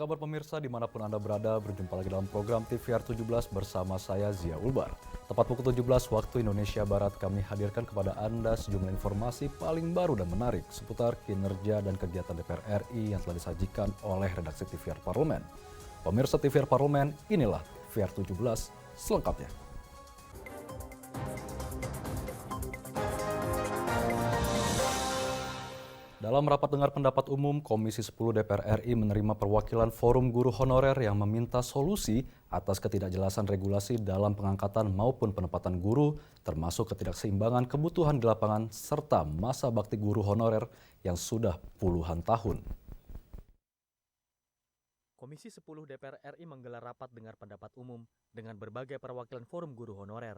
kabar pemirsa dimanapun Anda berada, berjumpa lagi dalam program TVR 17 bersama saya Zia Ulbar. Tepat pukul 17 waktu Indonesia Barat kami hadirkan kepada Anda sejumlah informasi paling baru dan menarik seputar kinerja dan kegiatan DPR RI yang telah disajikan oleh redaksi TVR Parlemen. Pemirsa TVR Parlemen, inilah TVR 17 selengkapnya. Dalam rapat dengar pendapat umum, Komisi 10 DPR RI menerima perwakilan Forum Guru Honorer yang meminta solusi atas ketidakjelasan regulasi dalam pengangkatan maupun penempatan guru, termasuk ketidakseimbangan kebutuhan di lapangan serta masa bakti guru honorer yang sudah puluhan tahun. Komisi 10 DPR RI menggelar rapat dengar pendapat umum dengan berbagai perwakilan Forum Guru Honorer.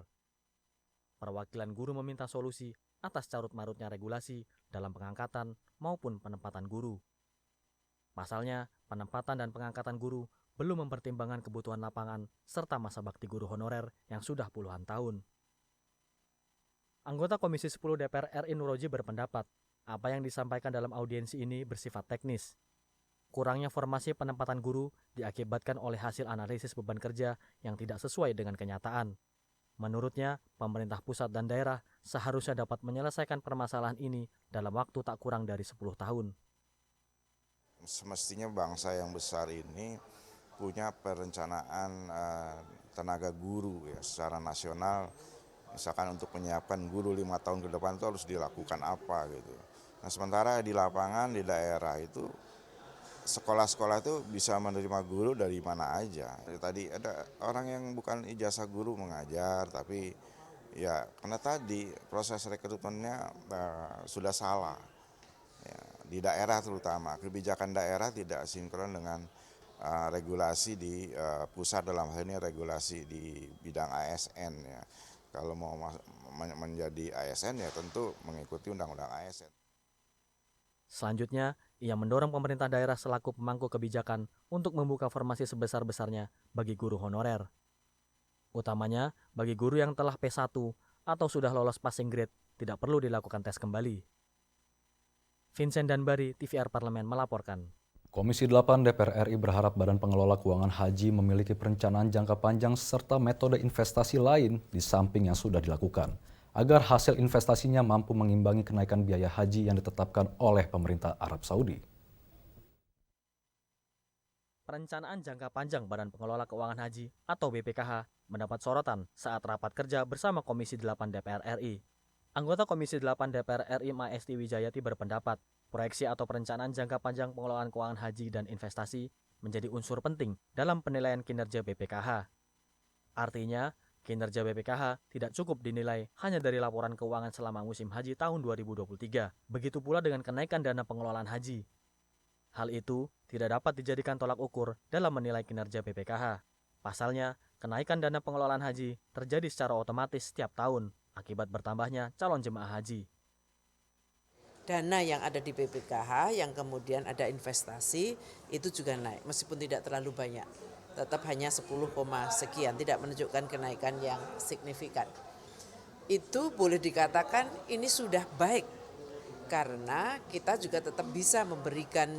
Perwakilan guru meminta solusi atas carut-marutnya regulasi dalam pengangkatan maupun penempatan guru. Pasalnya, penempatan dan pengangkatan guru belum mempertimbangkan kebutuhan lapangan serta masa bakti guru honorer yang sudah puluhan tahun. Anggota Komisi 10 DPR RI Nuroji berpendapat, apa yang disampaikan dalam audiensi ini bersifat teknis. Kurangnya formasi penempatan guru diakibatkan oleh hasil analisis beban kerja yang tidak sesuai dengan kenyataan. Menurutnya, pemerintah pusat dan daerah seharusnya dapat menyelesaikan permasalahan ini dalam waktu tak kurang dari 10 tahun. Semestinya bangsa yang besar ini punya perencanaan tenaga guru ya secara nasional. Misalkan untuk menyiapkan guru 5 tahun ke depan itu harus dilakukan apa gitu. Nah sementara di lapangan di daerah itu sekolah-sekolah itu bisa menerima guru dari mana aja. Tadi ada orang yang bukan ijazah guru mengajar, tapi ya karena tadi proses rekrutmennya sudah salah. Ya, di daerah terutama, kebijakan daerah tidak sinkron dengan regulasi di pusat, dalam hal ini regulasi di bidang ASN ya. Kalau mau menjadi ASN ya tentu mengikuti undang-undang ASN. Selanjutnya, ia mendorong pemerintah daerah selaku pemangku kebijakan untuk membuka formasi sebesar-besarnya bagi guru honorer. Utamanya, bagi guru yang telah P1 atau sudah lolos passing grade, tidak perlu dilakukan tes kembali. Vincent Danbari, TVR Parlemen melaporkan. Komisi 8 DPR RI berharap Badan Pengelola Keuangan Haji memiliki perencanaan jangka panjang serta metode investasi lain di samping yang sudah dilakukan, agar hasil investasinya mampu mengimbangi kenaikan biaya haji yang ditetapkan oleh pemerintah Arab Saudi. Perencanaan jangka panjang Badan Pengelola Keuangan Haji atau BPKH mendapat sorotan saat rapat kerja bersama Komisi 8 DPR RI. Anggota Komisi 8 DPR RI Maesti Wijayati berpendapat, proyeksi atau perencanaan jangka panjang pengelolaan keuangan haji dan investasi menjadi unsur penting dalam penilaian kinerja BPKH. Artinya, kinerja BPKH tidak cukup dinilai hanya dari laporan keuangan selama musim haji tahun 2023. Begitu pula dengan kenaikan dana pengelolaan haji. Hal itu tidak dapat dijadikan tolak ukur dalam menilai kinerja BPKH. Pasalnya, kenaikan dana pengelolaan haji terjadi secara otomatis setiap tahun akibat bertambahnya calon jemaah haji. Dana yang ada di BPKH yang kemudian ada investasi itu juga naik meskipun tidak terlalu banyak. Tetap hanya 10, sekian, tidak menunjukkan kenaikan yang signifikan. Itu boleh dikatakan ini sudah baik karena kita juga tetap bisa memberikan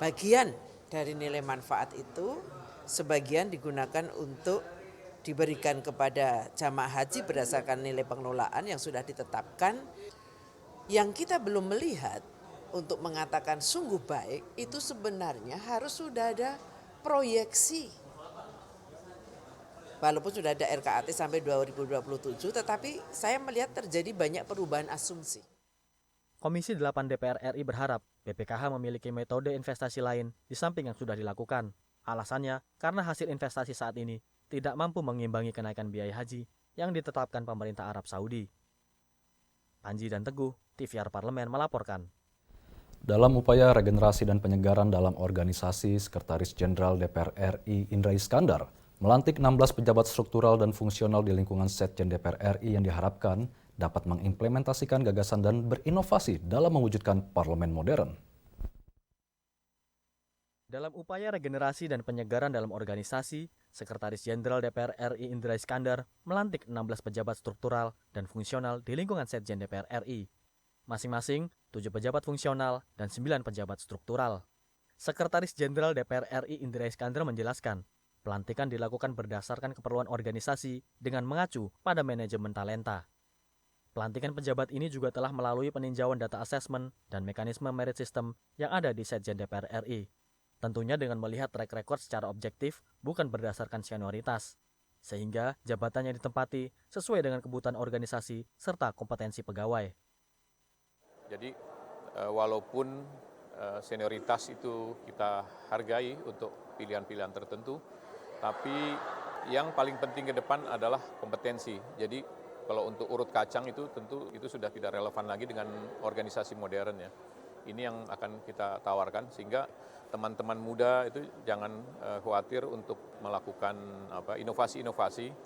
bagian dari nilai manfaat itu, sebagian digunakan untuk diberikan kepada jamaah haji berdasarkan nilai pengelolaan yang sudah ditetapkan. Yang kita belum melihat untuk mengatakan sungguh baik itu sebenarnya harus sudah ada proyeksi. Walaupun sudah ada RKAT sampai 2027, tetapi saya melihat terjadi banyak perubahan asumsi. Komisi 8 DPR RI berharap BPKH memiliki metode investasi lain di samping yang sudah dilakukan. Alasannya karena hasil investasi saat ini tidak mampu mengimbangi kenaikan biaya haji yang ditetapkan pemerintah Arab Saudi. Panji dan Teguh, TVR Parlemen melaporkan. Dalam upaya regenerasi dan penyegaran dalam organisasi, Sekretaris Jenderal DPR RI Indra Iskandar melantik 16 pejabat struktural dan fungsional di lingkungan Setjen DPR RI yang diharapkan dapat mengimplementasikan gagasan dan berinovasi dalam mewujudkan parlemen modern. Dalam upaya regenerasi dan penyegaran dalam organisasi, Sekretaris Jenderal DPR RI Indra Iskandar melantik 16 pejabat struktural dan fungsional di lingkungan Setjen DPR RI. Masing-masing 7 pejabat fungsional dan 9 pejabat struktural. Sekretaris Jenderal DPR RI Indra Iskandar menjelaskan, pelantikan dilakukan berdasarkan keperluan organisasi dengan mengacu pada manajemen talenta. Pelantikan pejabat ini juga telah melalui peninjauan data assessment dan mekanisme merit system yang ada di Setjen DPR RI. Tentunya dengan melihat track record secara objektif, bukan berdasarkan senioritas. Sehingga jabatan yang ditempati sesuai dengan kebutuhan organisasi serta kompetensi pegawai. Jadi walaupun senioritas itu kita hargai untuk pilihan-pilihan tertentu, tapi yang paling penting ke depan adalah kompetensi. Jadi kalau untuk urut kacang itu tentu itu sudah tidak relevan lagi dengan organisasi modern ya. Ini yang akan kita tawarkan sehingga teman-teman muda itu jangan khawatir untuk melakukan inovasi-inovasi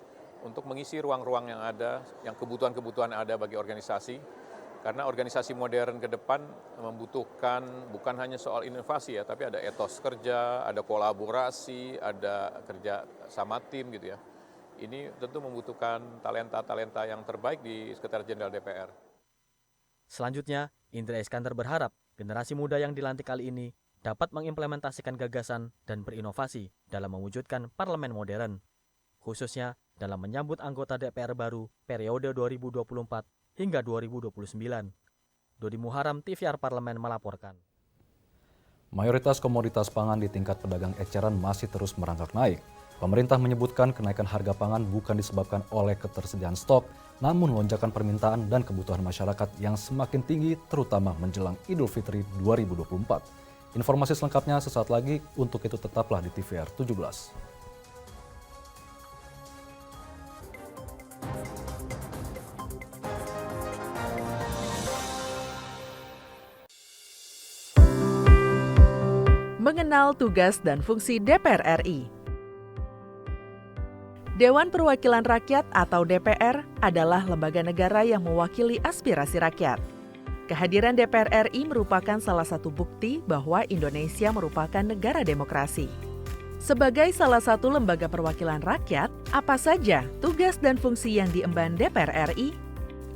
untuk mengisi ruang-ruang yang ada, yang kebutuhan-kebutuhan yang ada bagi organisasi. Karena organisasi modern ke depan membutuhkan bukan hanya soal inovasi ya, tapi ada etos kerja, ada kolaborasi, ada kerja sama tim gitu ya. Ini tentu membutuhkan talenta-talenta yang terbaik di Sekretariat Jenderal DPR. Selanjutnya, Indra Iskandar berharap generasi muda yang dilantik kali ini dapat mengimplementasikan gagasan dan berinovasi dalam mewujudkan parlemen modern, khususnya dalam menyambut anggota DPR baru periode 2024 hingga 2029. Dodi Muharam, TVR Parlemen melaporkan. Mayoritas komoditas pangan di tingkat pedagang eceran masih terus merangkak naik. Pemerintah menyebutkan kenaikan harga pangan bukan disebabkan oleh ketersediaan stok, namun lonjakan permintaan dan kebutuhan masyarakat yang semakin tinggi terutama menjelang Idul Fitri 2024. Informasi selengkapnya sesaat lagi, untuk itu tetaplah di TVR 17. Mengenal tugas dan fungsi DPR RI. Dewan Perwakilan Rakyat atau DPR adalah lembaga negara yang mewakili aspirasi rakyat. Kehadiran DPR RI merupakan salah satu bukti bahwa Indonesia merupakan negara demokrasi. Sebagai salah satu lembaga perwakilan rakyat, apa saja tugas dan fungsi yang diemban DPR RI?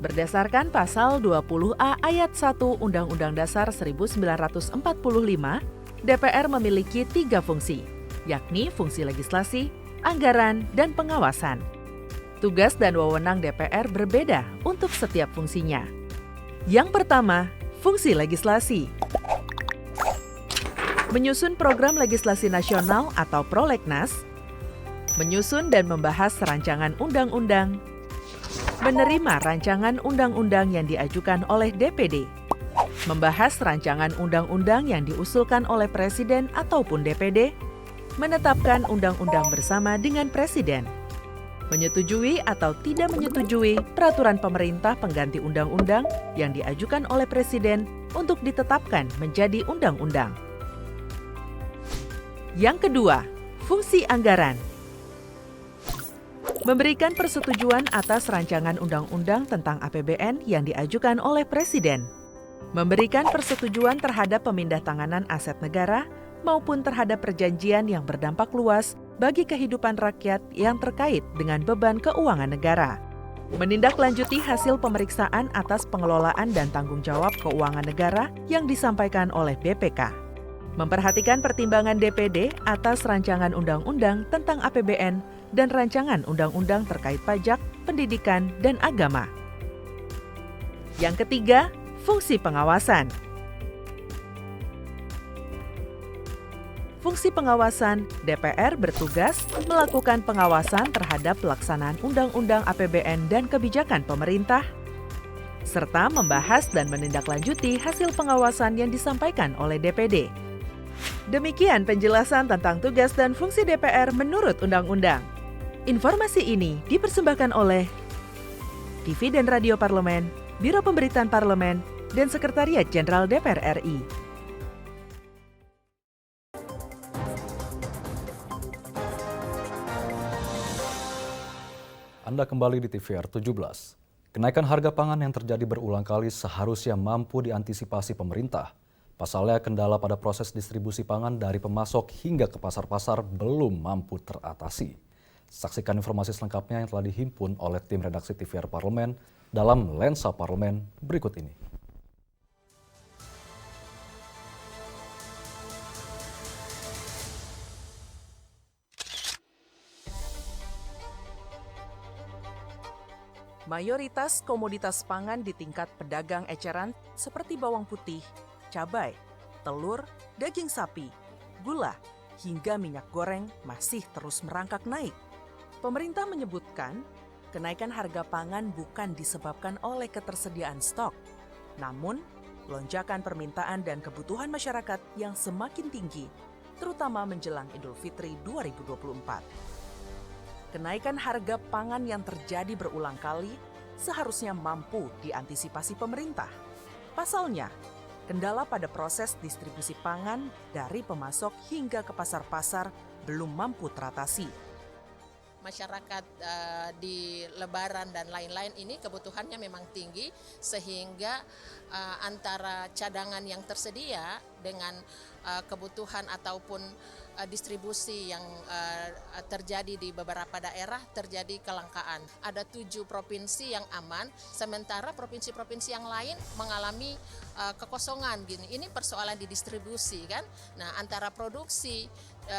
Berdasarkan pasal 20A ayat 1 Undang-Undang Dasar 1945, DPR memiliki 3 fungsi, yakni fungsi legislasi, anggaran, dan pengawasan. Tugas dan wewenang DPR berbeda untuk setiap fungsinya. Yang pertama, fungsi legislasi. Menyusun program legislasi nasional atau prolegnas, menyusun dan membahas rancangan undang-undang, menerima rancangan undang-undang yang diajukan oleh DPD, membahas rancangan undang-undang yang diusulkan oleh Presiden ataupun DPD, menetapkan undang-undang bersama dengan Presiden, menyetujui atau tidak menyetujui peraturan pemerintah pengganti undang-undang yang diajukan oleh Presiden untuk ditetapkan menjadi undang-undang. Yang kedua, fungsi anggaran. Memberikan persetujuan atas rancangan undang-undang tentang APBN yang diajukan oleh Presiden. Memberikan persetujuan terhadap pemindahtanganan aset negara maupun terhadap perjanjian yang berdampak luas bagi kehidupan rakyat yang terkait dengan beban keuangan negara. Menindaklanjuti hasil pemeriksaan atas pengelolaan dan tanggung jawab keuangan negara yang disampaikan oleh BPK. Memperhatikan pertimbangan DPD atas rancangan undang-undang tentang APBN dan rancangan undang-undang terkait pajak, pendidikan, dan agama. Yang ketiga, fungsi pengawasan. Fungsi pengawasan, DPR bertugas melakukan pengawasan terhadap pelaksanaan Undang-Undang APBN dan kebijakan pemerintah, serta membahas dan menindaklanjuti hasil pengawasan yang disampaikan oleh DPD. Demikian penjelasan tentang tugas dan fungsi DPR menurut Undang-Undang. Informasi ini dipersembahkan oleh TV dan Radio Parlemen, Biro Pemberitaan Parlemen, dan Sekretariat Jenderal DPR RI. Anda kembali di TVR 17. Kenaikan harga pangan yang terjadi berulang kali seharusnya mampu diantisipasi pemerintah. Pasalnya, kendala pada proses distribusi pangan dari pemasok hingga ke pasar-pasar belum mampu teratasi. Saksikan informasi selengkapnya yang telah dihimpun oleh tim redaksi TVR Parlemen dalam Lensa Parlemen berikut ini. Mayoritas komoditas pangan di tingkat pedagang eceran seperti bawang putih, cabai, telur, daging sapi, gula, hingga minyak goreng masih terus merangkak naik. Pemerintah menyebutkan, kenaikan harga pangan bukan disebabkan oleh ketersediaan stok, namun lonjakan permintaan dan kebutuhan masyarakat yang semakin tinggi, terutama menjelang Idul Fitri 2024. Kenaikan harga pangan yang terjadi berulang kali seharusnya mampu diantisipasi pemerintah. Pasalnya, kendala pada proses distribusi pangan dari pemasok hingga ke pasar-pasar belum mampu teratasi. Masyarakat di Lebaran dan lain-lain ini kebutuhannya memang tinggi, sehingga antara cadangan yang tersedia dengan kebutuhan ataupun distribusi yang terjadi di beberapa daerah terjadi kelangkaan. Ada 7 provinsi yang aman, sementara provinsi-provinsi yang lain mengalami kekosongan. Ini persoalan di distribusi kan. Nah, antara produksi,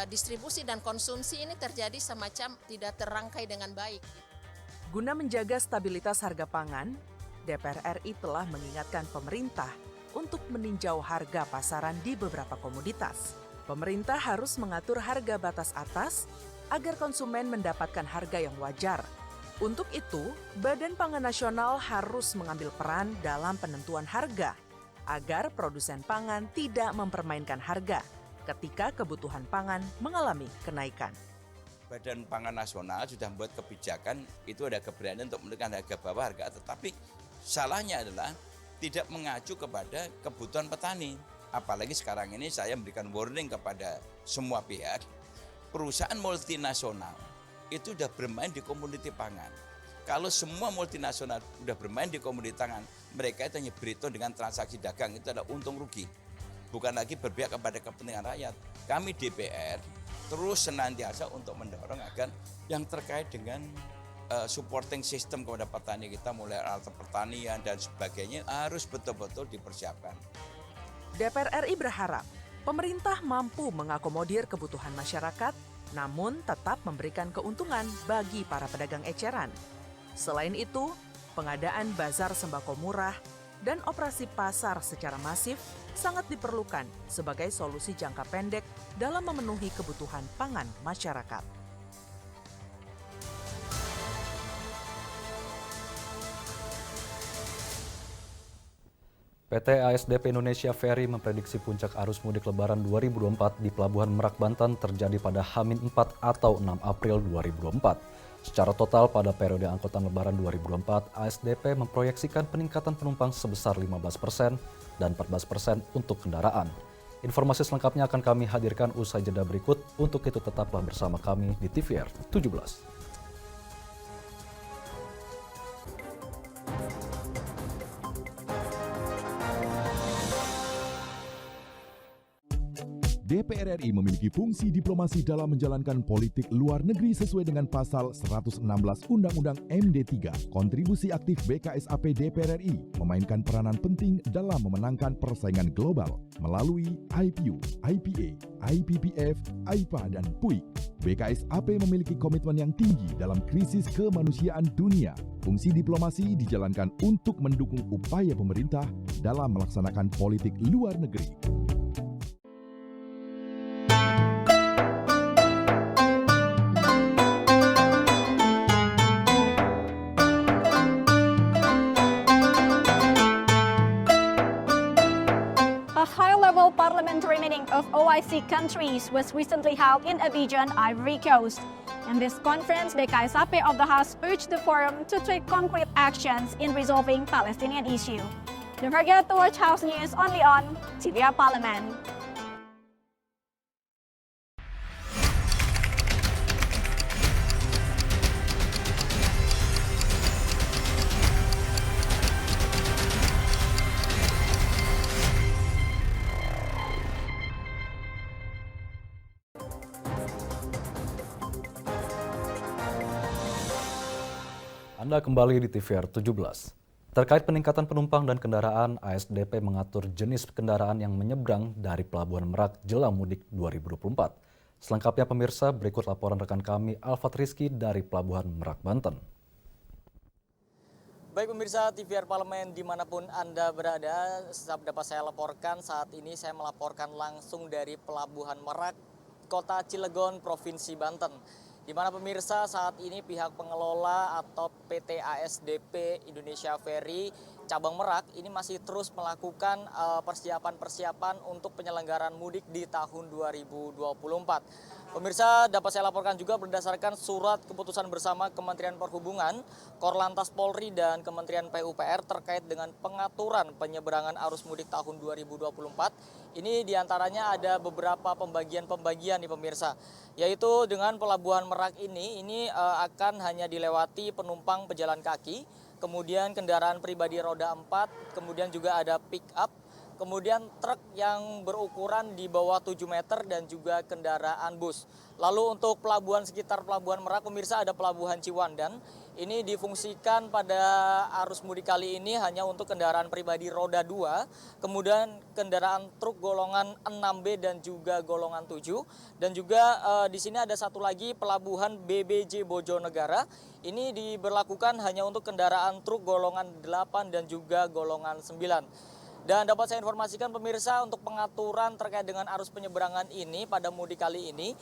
distribusi dan konsumsi ini terjadi semacam tidak terangkai dengan baik. Guna menjaga stabilitas harga pangan, DPR RI telah mengingatkan pemerintah untuk meninjau harga pasaran di beberapa komoditas. Pemerintah harus mengatur harga batas atas agar konsumen mendapatkan harga yang wajar. Untuk itu, Badan Pangan Nasional harus mengambil peran dalam penentuan harga agar produsen pangan tidak mempermainkan harga ketika kebutuhan pangan mengalami kenaikan. Badan Pangan Nasional sudah membuat kebijakan, itu ada keberanian untuk menekan harga bawah, harga atas. Tapi salahnya adalah tidak mengacu kepada kebutuhan petani. Apalagi sekarang ini saya memberikan warning kepada semua pihak, perusahaan multinasional itu sudah bermain di komoditi pangan. Kalau semua multinasional sudah bermain di komoditi pangan, mereka itu hanya berhitung dengan transaksi dagang, itu adalah untung rugi. Bukan lagi berpihak kepada kepentingan rakyat. Kami DPR terus senantiasa untuk mendorong agar yang terkait dengan supporting system kepada petani kita, mulai alat pertanian dan sebagainya, harus betul-betul dipersiapkan. DPR RI berharap pemerintah mampu mengakomodir kebutuhan masyarakat, namun tetap memberikan keuntungan bagi para pedagang eceran. Selain itu, pengadaan bazar sembako murah dan operasi pasar secara masif sangat diperlukan sebagai solusi jangka pendek dalam memenuhi kebutuhan pangan masyarakat. PT ASDP Indonesia Ferry memprediksi puncak arus mudik Lebaran 2024 di Pelabuhan Merak, Banten terjadi pada H-4 atau 6 April 2024. Secara total pada periode angkutan Lebaran 2024, ASDP memproyeksikan peningkatan penumpang sebesar 15% dan 14% untuk kendaraan. Informasi selengkapnya akan kami hadirkan usai jeda berikut. Untuk itu tetaplah bersama kami di TVR 17. DPR RI memiliki fungsi diplomasi dalam menjalankan politik luar negeri sesuai dengan pasal 116 Undang-Undang MD3. Kontribusi aktif BKSAP DPR RI memainkan peranan penting dalam memenangkan persaingan global melalui IPU, IPA, IPPF, IPA, dan PUIK. BKSAP memiliki komitmen yang tinggi dalam krisis kemanusiaan dunia. Fungsi diplomasi dijalankan untuk mendukung upaya pemerintah dalam melaksanakan politik luar negeri. Parliamentary meeting of OIC countries was recently held in Abidjan, Ivory Coast. In this conference, BKSAP of the House urged the forum to take concrete actions in resolving Palestinian issue. Don't forget to watch House News only on TVR Parliament. Anda kembali di TVR 17. Terkait peningkatan penumpang dan kendaraan, ASDP mengatur jenis kendaraan yang menyeberang dari Pelabuhan Merak jelang mudik 2024. Selengkapnya pemirsa, berikut laporan rekan kami Alfat Rizky dari Pelabuhan Merak, Banten. Baik pemirsa TVR Parlemen dimanapun Anda berada, dapat saya laporkan saat ini saya melaporkan langsung dari Pelabuhan Merak, Kota Cilegon, Provinsi Banten. Di mana pemirsa saat ini pihak pengelola atau PT ASDP Indonesia Ferry Cabang Merak ini masih terus melakukan persiapan-persiapan untuk penyelenggaraan mudik di tahun 2024. Pemirsa, dapat saya laporkan juga berdasarkan surat keputusan bersama Kementerian Perhubungan, Korlantas Polri, dan Kementerian PUPR terkait dengan pengaturan penyeberangan arus mudik tahun 2024. Ini diantaranya ada beberapa pembagian-pembagian nih pemirsa, yaitu dengan Pelabuhan Merak ini akan hanya dilewati penumpang pejalan kaki, kemudian kendaraan pribadi roda 4, kemudian juga ada pick up, kemudian truk yang berukuran di bawah 7 meter dan juga kendaraan bus. Lalu untuk pelabuhan sekitar Pelabuhan Merak, pemirsa ada Pelabuhan Ciwandan. Ini difungsikan pada arus mudik kali ini hanya untuk kendaraan pribadi roda 2, kemudian kendaraan truk golongan 6B dan juga golongan 7. Dan juga di sini ada satu lagi Pelabuhan BBJ Bojonegara. Ini diberlakukan hanya untuk kendaraan truk golongan 8 dan juga golongan 9. Dan dapat saya informasikan pemirsa untuk pengaturan terkait dengan arus penyeberangan ini pada mudik kali ini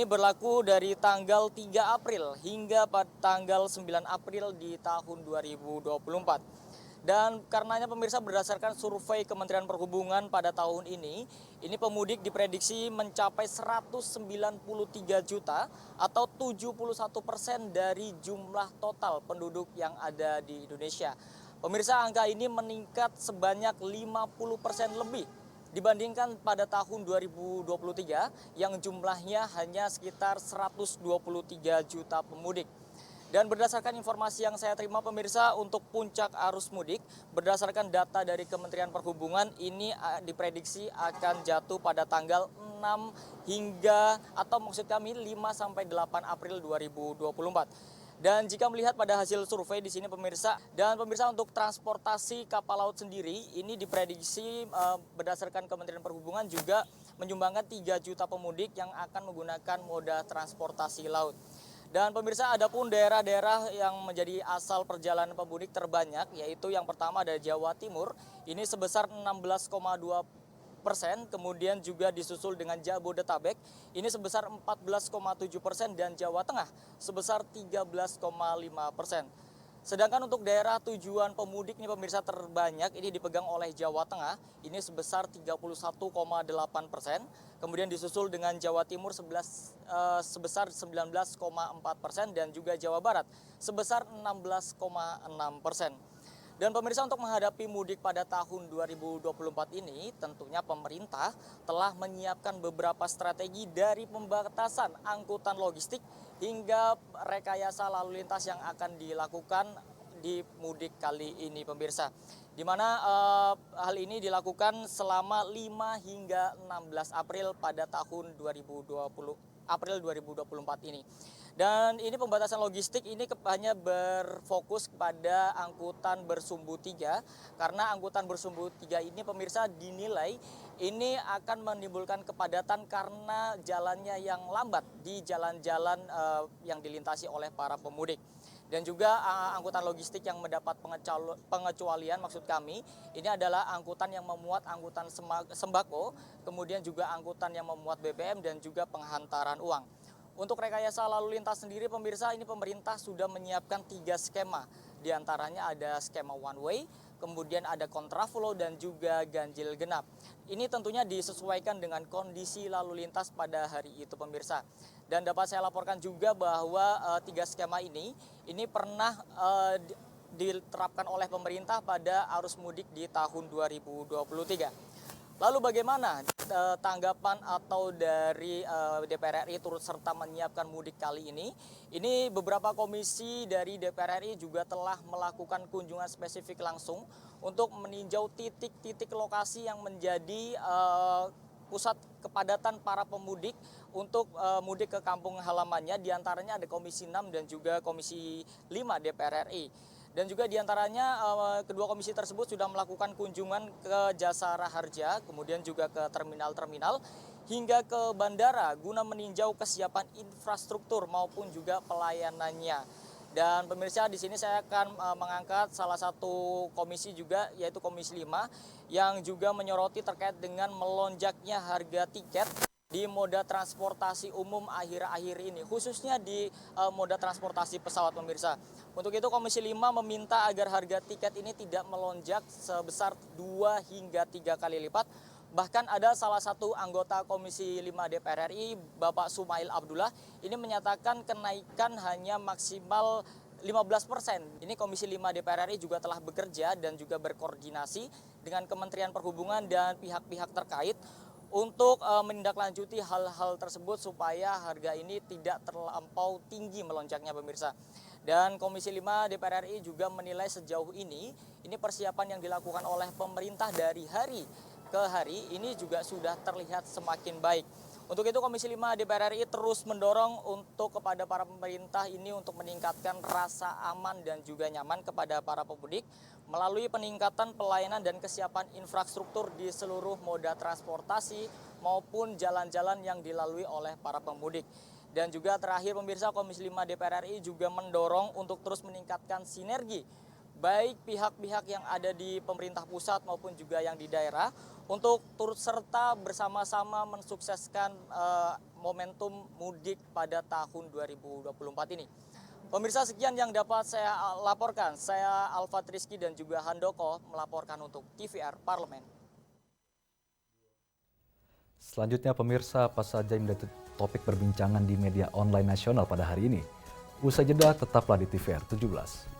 berlaku dari tanggal 3 April hingga pada tanggal 9 April di tahun 2024. Dan karenanya pemirsa berdasarkan survei Kementerian Perhubungan pada tahun ini pemudik diprediksi mencapai 193 juta atau 71% dari jumlah total penduduk yang ada di Indonesia. Pemirsa, angka ini meningkat sebanyak 50% lebih dibandingkan pada tahun 2023 yang jumlahnya hanya sekitar 123 juta pemudik. Dan berdasarkan informasi yang saya terima pemirsa untuk puncak arus mudik, berdasarkan data dari Kementerian Perhubungan ini diprediksi akan jatuh pada tanggal 6 hingga atau maksud kami 5 sampai 8 April 2024. Dan jika melihat pada hasil survei di sini pemirsa untuk transportasi kapal laut sendiri ini diprediksi berdasarkan Kementerian Perhubungan juga menyumbangkan 3 juta pemudik yang akan menggunakan moda transportasi laut. Dan pemirsa adapun daerah-daerah yang menjadi asal perjalanan pemudik terbanyak yaitu yang pertama ada Jawa Timur ini sebesar 16,2%. Kemudian juga disusul dengan Jabodetabek ini sebesar 14,7% dan Jawa Tengah sebesar 13,5%. Sedangkan untuk daerah tujuan pemudik nih pemirsa terbanyak ini dipegang oleh Jawa Tengah ini sebesar 31,8%. Kemudian disusul dengan Jawa Timur sebesar 19,4% dan juga Jawa Barat sebesar 16,6%. Dan pemirsa untuk menghadapi mudik pada tahun 2024 ini tentunya pemerintah telah menyiapkan beberapa strategi dari pembatasan angkutan logistik hingga rekayasa lalu lintas yang akan dilakukan di mudik kali ini pemirsa. Di mana hal ini dilakukan selama 5 hingga 16 April pada tahun 2024 ini. Dan ini pembatasan logistik ini hanya berfokus kepada angkutan bersumbu 3 karena angkutan bersumbu 3 ini pemirsa dinilai ini akan menimbulkan kepadatan karena jalannya yang lambat di jalan-jalan yang dilintasi oleh para pemudik. Dan juga angkutan logistik yang mendapat pengecualian maksud kami ini adalah angkutan yang memuat angkutan sembako, kemudian juga angkutan yang memuat BBM dan juga penghantaran uang. Untuk rekayasa lalu lintas sendiri pemirsa ini pemerintah sudah menyiapkan 3 skema. Di antaranya ada skema one way, kemudian ada kontraflow dan juga ganjil genap. Ini tentunya disesuaikan dengan kondisi lalu lintas pada hari itu pemirsa. Dan dapat saya laporkan juga bahwa 3 skema ini pernah diterapkan oleh pemerintah pada arus mudik di tahun 2023. Lalu bagaimana tanggapan atau dari DPR RI turut serta menyiapkan mudik kali ini? Ini beberapa komisi dari DPR RI juga telah melakukan kunjungan spesifik langsung untuk meninjau titik-titik lokasi yang menjadi pusat kepadatan para pemudik untuk mudik ke kampung halamannya. Di antaranya ada Komisi 6 dan juga Komisi 5 DPR RI. Dan juga diantaranya kedua komisi tersebut sudah melakukan kunjungan ke Jasara Harja, kemudian juga ke terminal-terminal, hingga ke bandara guna meninjau kesiapan infrastruktur maupun juga pelayanannya. Dan pemirsa, di sini saya akan mengangkat salah satu komisi juga, yaitu Komisi 5, yang juga menyoroti terkait dengan melonjaknya harga tiket di moda transportasi umum akhir-akhir ini, khususnya di moda transportasi pesawat, pemirsa. Untuk itu Komisi 5 meminta agar harga tiket ini tidak melonjak sebesar 2 hingga 3 kali lipat. Bahkan ada salah satu anggota Komisi 5 DPR RI, Bapak Sumail Abdullah, ini menyatakan kenaikan hanya maksimal 15%. Ini Komisi 5 DPR RI juga telah bekerja dan juga berkoordinasi dengan Kementerian Perhubungan dan pihak-pihak terkait untuk menindaklanjuti hal-hal tersebut supaya harga ini tidak terlampau tinggi melonjaknya, pemirsa. Dan Komisi 5 DPR RI juga menilai sejauh ini persiapan yang dilakukan oleh pemerintah dari hari ke hari ini juga sudah terlihat semakin baik. Untuk itu Komisi 5 DPR RI terus mendorong untuk kepada para pemerintah ini untuk meningkatkan rasa aman dan juga nyaman kepada para pemudik melalui peningkatan pelayanan dan kesiapan infrastruktur di seluruh moda transportasi maupun jalan-jalan yang dilalui oleh para pemudik. Dan juga terakhir pemirsa, Komisi 5 DPR RI juga mendorong untuk terus meningkatkan sinergi baik pihak-pihak yang ada di pemerintah pusat maupun juga yang di daerah untuk turut serta bersama-sama mensukseskan momentum mudik pada tahun 2024 ini. Pemirsa, sekian yang dapat saya laporkan. Saya Alfa Rizky dan juga Handoko melaporkan untuk TVR Parlemen. Selanjutnya pemirsa, apa saja yang menjadi topik perbincangan di media online nasional pada hari ini? Usai jeda, tetaplah di TVR 17.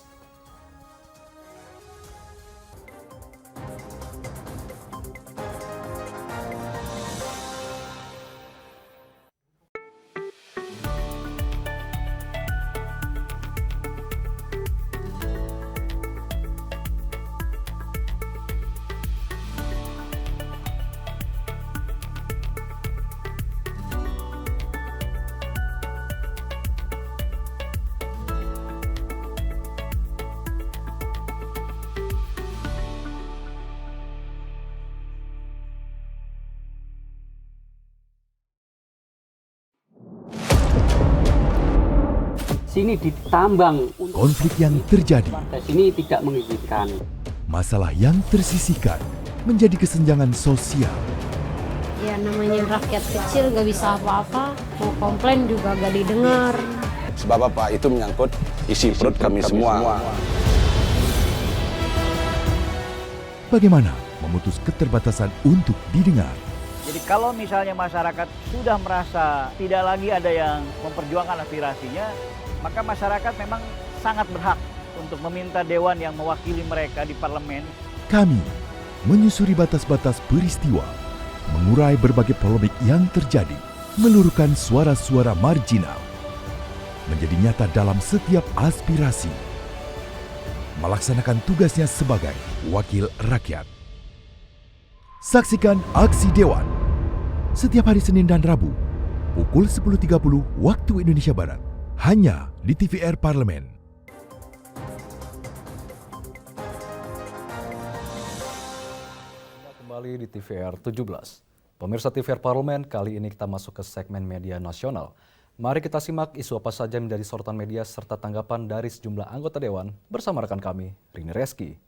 Sini ditambang. Konflik yang terjadi, Sini tidak mengizinkan. masalah yang tersisihkan menjadi kesenjangan sosial. Ya namanya rakyat kecil gak bisa apa-apa, mau komplain juga gak didengar. Sebab apa? Itu menyangkut isi perut kami semua. Bagaimana memutus keterbatasan untuk didengar? Jadi kalau misalnya masyarakat sudah merasa tidak lagi ada yang memperjuangkan aspirasinya, maka masyarakat memang sangat berhak untuk meminta dewan yang mewakili mereka di parlemen. Kami menyusuri batas-batas peristiwa, mengurai berbagai polemik yang terjadi, meluruhkan suara-suara marginal, menjadi nyata dalam setiap aspirasi, melaksanakan tugasnya sebagai wakil rakyat. Saksikan Aksi Dewan setiap hari Senin dan Rabu pukul 10.30 waktu Indonesia Barat, hanya di TVR Parlemen. Kembali di TVR 17. Pemirsa TVR Parlemen, kali ini kita masuk ke segmen media nasional. Mari kita simak isu apa saja menjadi sorotan media serta tanggapan dari sejumlah anggota Dewan bersama rekan kami, Rini Reski.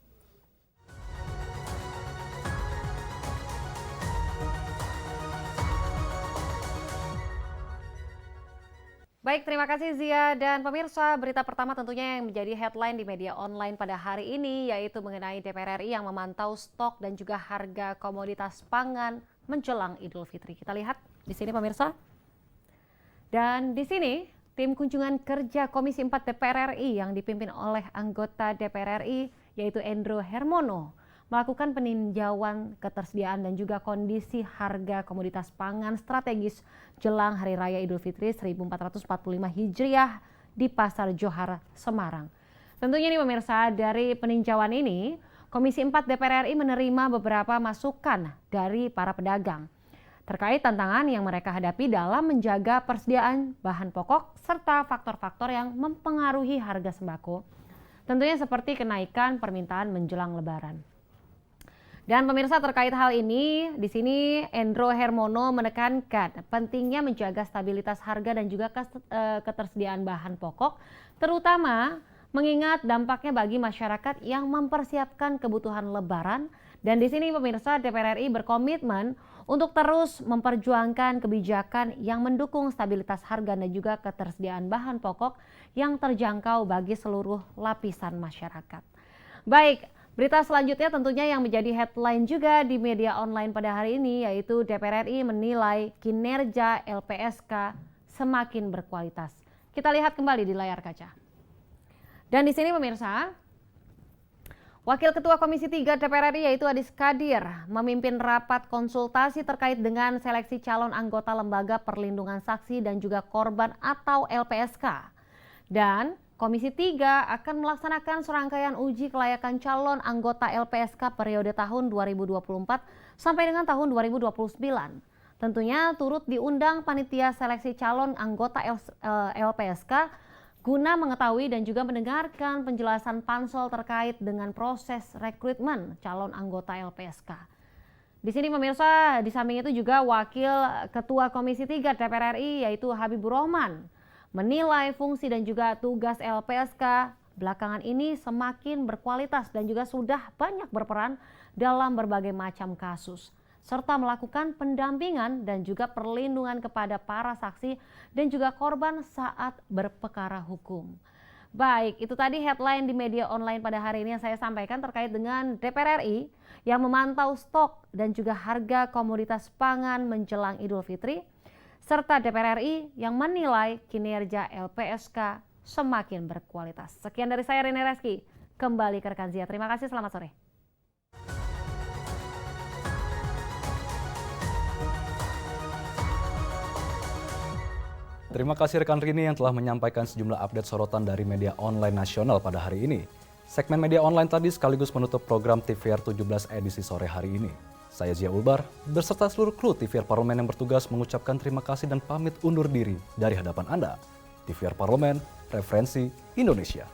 Baik, terima kasih Zia dan pemirsa. Berita pertama tentunya yang menjadi headline di media online pada hari ini yaitu mengenai DPR RI yang memantau stok dan juga harga komoditas pangan menjelang Idul Fitri. Kita lihat di sini pemirsa. Dan di sini tim kunjungan kerja Komisi 4 DPR RI yang dipimpin oleh anggota DPR RI yaitu Endro Hermono melakukan peninjauan ketersediaan dan juga kondisi harga komoditas pangan strategis jelang Hari Raya Idul Fitri 1445 Hijriah di Pasar Johar, Semarang. Tentunya nih pemirsa, dari peninjauan ini, Komisi 4 DPR RI menerima beberapa masukan dari para pedagang terkait tantangan yang mereka hadapi dalam menjaga persediaan bahan pokok serta faktor-faktor yang mempengaruhi harga sembako. Tentunya seperti kenaikan permintaan menjelang Lebaran. Dan pemirsa, terkait hal ini, di sini Endro Hermono menekankan pentingnya menjaga stabilitas harga dan juga ketersediaan bahan pokok, terutama mengingat dampaknya bagi masyarakat yang mempersiapkan kebutuhan Lebaran. Dan di sini pemirsa, DPR RI berkomitmen untuk terus memperjuangkan kebijakan yang mendukung stabilitas harga dan juga ketersediaan bahan pokok yang terjangkau bagi seluruh lapisan masyarakat. Baik, berita selanjutnya tentunya yang menjadi headline juga di media online pada hari ini, yaitu DPR RI menilai kinerja LPSK semakin berkualitas. Kita lihat kembali di layar kaca. Dan di sini pemirsa, Wakil Ketua Komisi 3 DPR RI yaitu Adis Kadir memimpin rapat konsultasi terkait dengan seleksi calon anggota Lembaga Perlindungan Saksi dan juga Korban atau LPSK. Dan Komisi 3 akan melaksanakan serangkaian uji kelayakan calon anggota LPSK periode tahun 2024 sampai dengan tahun 2029. Tentunya turut diundang panitia seleksi calon anggota LPSK guna mengetahui dan juga mendengarkan penjelasan Pansel terkait dengan proses rekrutmen calon anggota LPSK. Di sini pemirsa, di samping itu juga Wakil Ketua Komisi 3 DPR RI yaitu Habibur Rahman menilai fungsi dan juga tugas LPSK belakangan ini semakin berkualitas dan juga sudah banyak berperan dalam berbagai macam kasus, serta melakukan pendampingan dan juga perlindungan kepada para saksi dan juga korban saat berperkara hukum. Baik, itu tadi headline di media online pada hari ini yang saya sampaikan terkait dengan DPR RI yang memantau stok dan juga harga komoditas pangan menjelang Idul Fitri, serta DPR RI yang menilai kinerja LPSK semakin berkualitas. Sekian dari saya, Rene Reski. Kembali ke rekan Zia. Terima kasih, selamat sore. Terima kasih rekan Rini yang telah menyampaikan sejumlah update sorotan dari media online nasional pada hari ini. Segmen media online tadi sekaligus menutup program TVR 17 edisi sore hari ini. Saya Zia Ulbar beserta seluruh kru TVR Parlemen yang bertugas mengucapkan terima kasih dan pamit undur diri dari hadapan Anda. TVR Parlemen, referensi Indonesia.